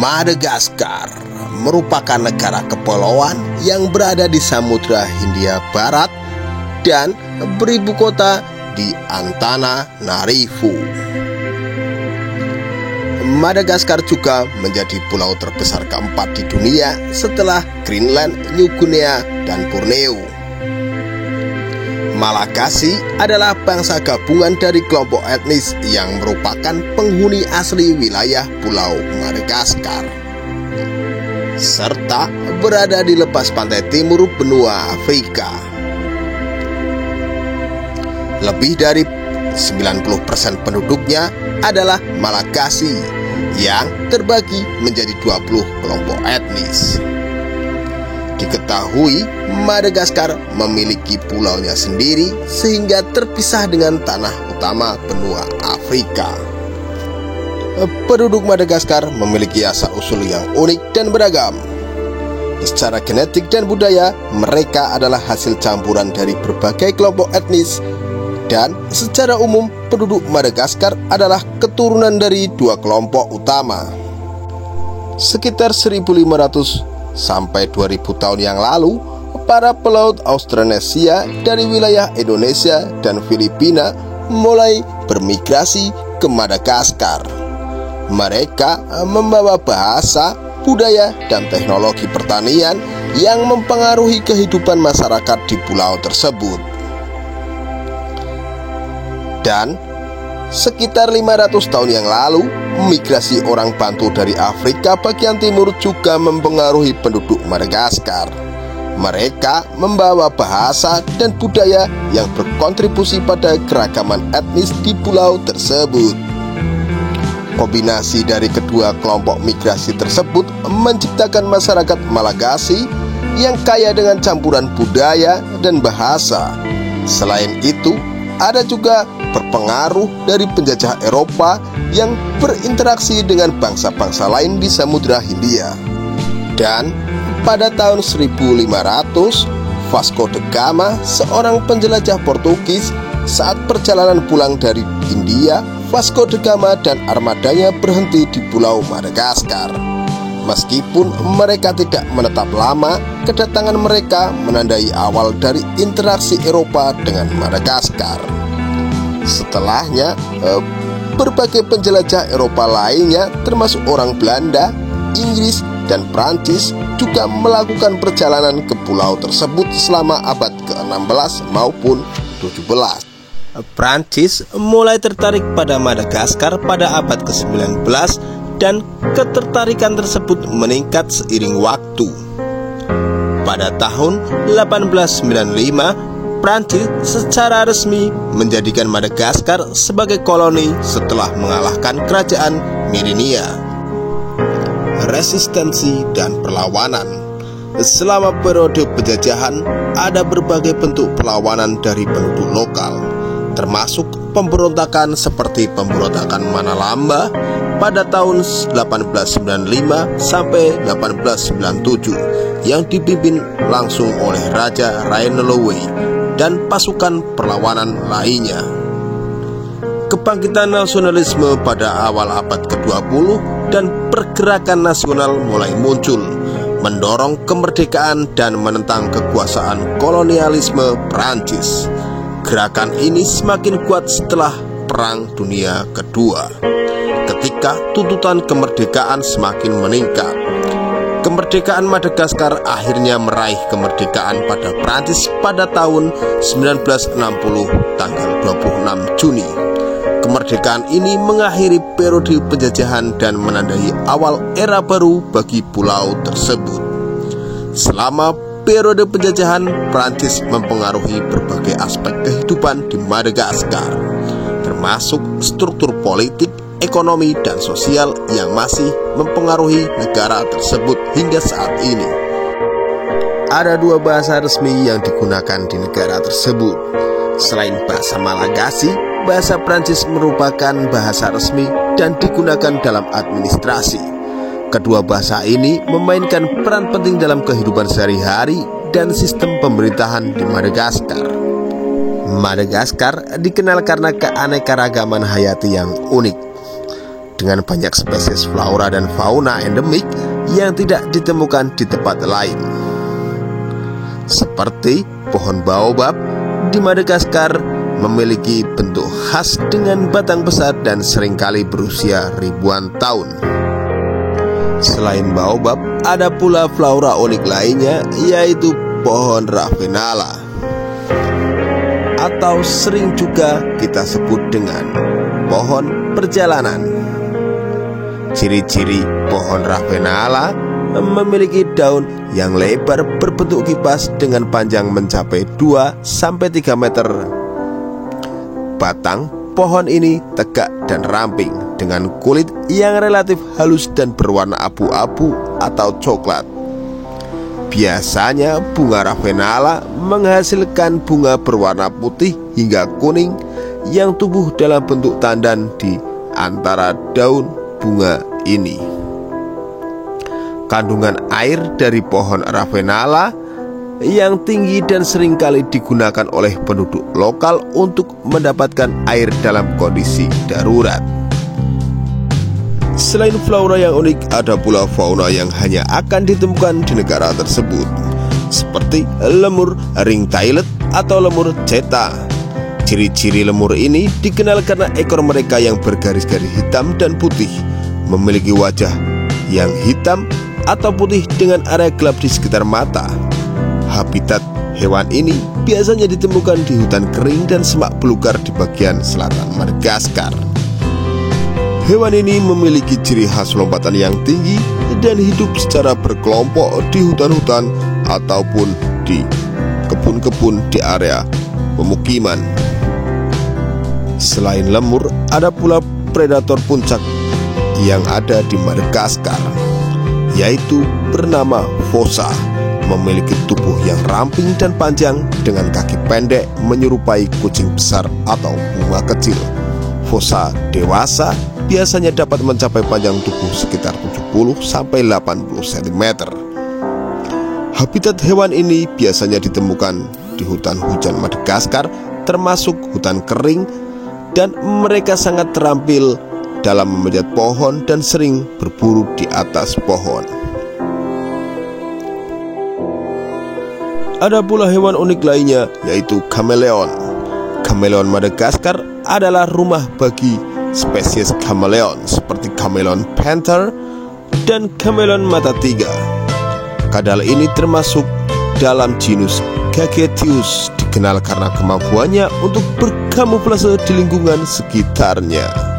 Madagaskar merupakan negara kepulauan yang berada di Samudra Hindia Barat dan beribu kota di Antananarivo. Madagaskar juga menjadi pulau terbesar keempat di dunia setelah Greenland, New Guinea, dan Borneo. Malagasy adalah bangsa gabungan dari kelompok etnis yang merupakan penghuni asli wilayah Pulau Madagaskar, serta berada di lepas pantai timur benua Afrika. Lebih dari 90% penduduknya adalah Malagasy yang terbagi menjadi 20 kelompok etnis. Diketahui Madagaskar memiliki pulaunya sendiri sehingga terpisah dengan tanah utama benua Afrika. Penduduk Madagaskar memiliki asal-usul yang unik dan beragam. Secara genetik dan budaya, mereka adalah hasil campuran dari berbagai kelompok etnis. Dan secara umum, penduduk Madagaskar adalah keturunan dari dua kelompok utama. Sekitar 1500 sampai 2000 tahun yang lalu, para pelaut Austronesia dari wilayah Indonesia dan Filipina mulai bermigrasi ke Madagaskar. Mereka membawa bahasa, budaya, dan teknologi pertanian yang mempengaruhi kehidupan masyarakat di pulau tersebut. Dan sekitar 500 tahun yang lalu, migrasi orang Bantu dari Afrika bagian timur juga mempengaruhi penduduk Madagaskar. Mereka membawa bahasa dan budaya yang berkontribusi pada keragaman etnis di pulau tersebut. Kombinasi dari kedua kelompok migrasi tersebut menciptakan masyarakat Malagasy yang kaya dengan campuran budaya dan bahasa. Selain itu, ada juga berpengaruh dari penjajah Eropa yang berinteraksi dengan bangsa-bangsa lain di Samudra Hindia. Dan pada tahun 1500, Vasco da Gama, seorang penjelajah Portugis, saat perjalanan pulang dari India, Vasco da Gama dan armadanya berhenti di Pulau Madagaskar. Meskipun mereka tidak menetap lama, kedatangan mereka menandai awal dari interaksi Eropa dengan Madagaskar. Setelahnya, berbagai penjelajah Eropa lainnya termasuk orang Belanda, Inggris, dan Prancis juga melakukan perjalanan ke pulau tersebut selama abad ke-16 maupun 17. Prancis mulai tertarik pada Madagaskar pada abad ke-19 dan ketertarikan tersebut meningkat seiring waktu. Pada tahun 1895, Prancis secara resmi menjadikan Madagaskar sebagai koloni setelah mengalahkan kerajaan Merinia. Resistensi dan perlawanan. Selama periode penjajahan, ada berbagai bentuk perlawanan dari penduduk lokal, termasuk pemberontakan seperti pemberontakan Manalamba pada tahun 1895 sampai 1897 yang dipimpin langsung oleh Raja Rainolowe dan pasukan perlawanan lainnya. Kebangkitan nasionalisme pada awal abad ke-20 dan pergerakan nasional mulai muncul, mendorong kemerdekaan dan menentang kekuasaan kolonialisme Prancis. Gerakan ini semakin kuat setelah Perang Dunia Kedua, ketika tuntutan kemerdekaan semakin meningkat. Kemerdekaan Madagaskar akhirnya meraih kemerdekaan pada Prancis pada tahun 1960 tanggal 26 Juni. Kemerdekaan ini mengakhiri periode penjajahan dan menandai awal era baru bagi pulau tersebut. Selama periode penjajahan, Prancis mempengaruhi berbagai aspek kehidupan di Madagaskar, termasuk struktur politik, ekonomi, dan sosial yang masih mempengaruhi negara tersebut hingga saat ini. Ada dua bahasa resmi yang digunakan di negara tersebut. Selain bahasa Malagasy, bahasa Prancis merupakan bahasa resmi dan digunakan dalam administrasi. Kedua bahasa ini memainkan peran penting dalam kehidupan sehari-hari dan sistem pemerintahan di Madagaskar. Madagaskar dikenal karena keanekaragaman hayati yang unik. dengan banyak spesies flora dan fauna endemik yang tidak ditemukan di tempat lain. Seperti pohon baobab di Madagaskar memiliki bentuk khas dengan batang besar dan seringkali berusia ribuan tahun. Selain baobab, ada pula flora unik lainnya, yaitu pohon Ravenala, atau sering juga kita sebut dengan pohon perjalanan. Ciri-ciri pohon Ravenala memiliki daun yang lebar berbentuk kipas dengan panjang mencapai 2-3 meter. Batang pohon ini tegak dan ramping dengan kulit yang relatif halus dan berwarna abu-abu atau coklat. Biasanya bunga Ravenala menghasilkan bunga berwarna putih hingga kuning yang tumbuh dalam bentuk tandan di antara daun bunga ini. Kandungan air dari pohon Ravenala yang tinggi dan seringkali digunakan oleh penduduk lokal untuk mendapatkan air dalam kondisi darurat. Selain flora yang unik, ada pula fauna yang hanya akan ditemukan di negara tersebut, seperti lemur ring-tailed atau lemur cheetah. Ciri-ciri lemur ini dikenal karena ekor mereka yang bergaris-garis hitam dan putih, memiliki wajah yang hitam atau putih dengan area gelap di sekitar mata. Habitat hewan ini biasanya ditemukan di hutan kering dan semak belukar di bagian selatan Madagaskar. Hewan ini memiliki ciri khas lompatan yang tinggi dan hidup secara berkelompok di hutan-hutan ataupun di kebun-kebun di area pemukiman. Selain lemur, ada pula predator puncak yang ada di Madagaskar, yaitu bernama fossa. Memiliki tubuh yang ramping dan panjang dengan kaki pendek menyerupai kucing besar atau bunga kecil. Fossa dewasa biasanya dapat mencapai panjang tubuh sekitar 70-80 cm. Habitat hewan ini biasanya ditemukan di hutan hujan Madagaskar, termasuk hutan kering, dan mereka sangat terampil dalam memanjat pohon dan sering berburu di atas pohon. Ada pula hewan unik lainnya, yaitu kameleon. Kameleon Madagaskar adalah rumah bagi spesies kameleon seperti kameleon panther dan kameleon mata tiga. Kadal ini termasuk dalam genus Cacetius, dikenal karena kemampuannya untuk berkamuflase di lingkungan sekitarnya.